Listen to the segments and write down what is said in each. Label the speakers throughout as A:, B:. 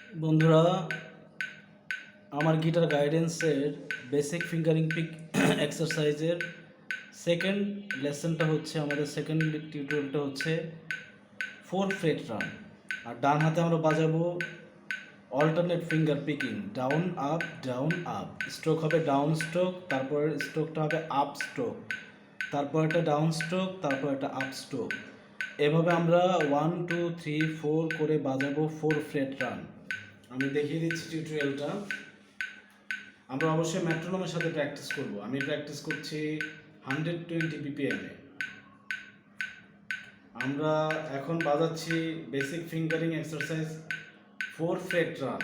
A: বন্ধুরা, আমার গিটার গাইডেন্সের বেসিক ফিঙ্গারিং পিক এক্সারসাইজের সেকেন্ড লেসনটা হচ্ছে, আমাদের সেকেন্ড টিউটোরিয়ালটা হচ্ছে 4 ফ্রেট রান। আর ডান হাতে আমরা বাজাবো alternate finger picking, down up down up. Stroke হবে ডাউন স্ট্রোক, তারপরের স্ট্রোকটা হবে আপ স্ট্রোক, তারপর একটা ডাউন স্ট্রোক, তারপর একটা আপ স্ট্রোক। এভাবে আমরা 1 2 3 4 করে বাজাবো 4 ফ্রেট রান। আমি দেখিয়ে দিচ্ছি টিউটোরিয়ালটা। আমরা অবশ্যই মেট্রোনোমের সাথে প্র্যাকটিস করব। আমি প্র্যাকটিস করছি 120 BPM-এ। আমরা এখন বাজাচ্ছি basic fingering exercise 4 fret run.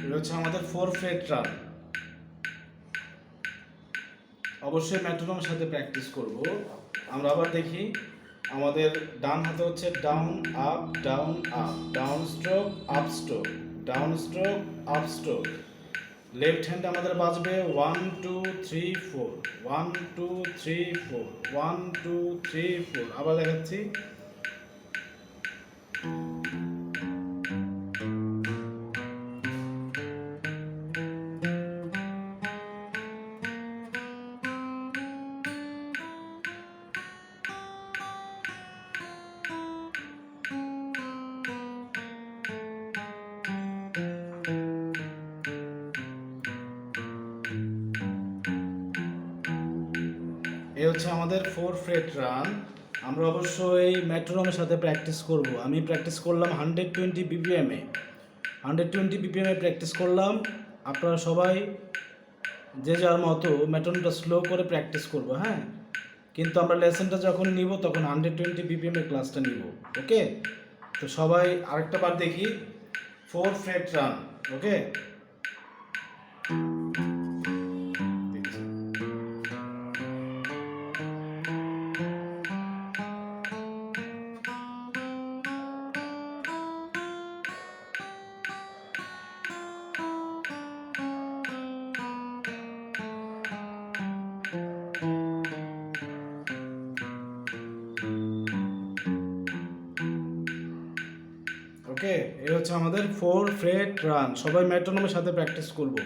A: এটা হচ্ছে আমাদের 4 ফ্রেট রান। অবশ্যই মেট্রোনোমের সাথে প্র্যাকটিস করব। আমরা আবার দেখি, আমাদের ডান হাতে হচ্ছে down up down up, down stroke up stroke, down stroke up stroke. Left hand আমাদের বাজবে 1 2 3 4, 1 2 3 4, 1 2 3 4। আবার দেখাচ্ছি। এই হচ্ছে আমাদের 4 ফ্রেট রান। আমরা অবশ্যই মেট্রোনোমের সাথে প্র্যাকটিস করব। আমি প্র্যাকটিস করলাম 120 BPM-এ। 120 BPM-এ প্র্যাকটিস করলাম। আপনারা সবাই যে যার মতো মেট্রোনোমটা স্লো করে প্র্যাকটিস করব, হ্যাঁ। কিন্তু আমরা লেসনটা যখন নিব তখন 120 BPM-এর ক্লাসটা নিব, ওকে। তো সবাই আরেকটা বার দেখি, 4 ফ্রেট রান, ওকে। ওকে, এই হচ্ছে আমাদের 4 ফ্রেট রান। সবাই মেট্রোনোমের সাথে প্র্যাকটিস করব।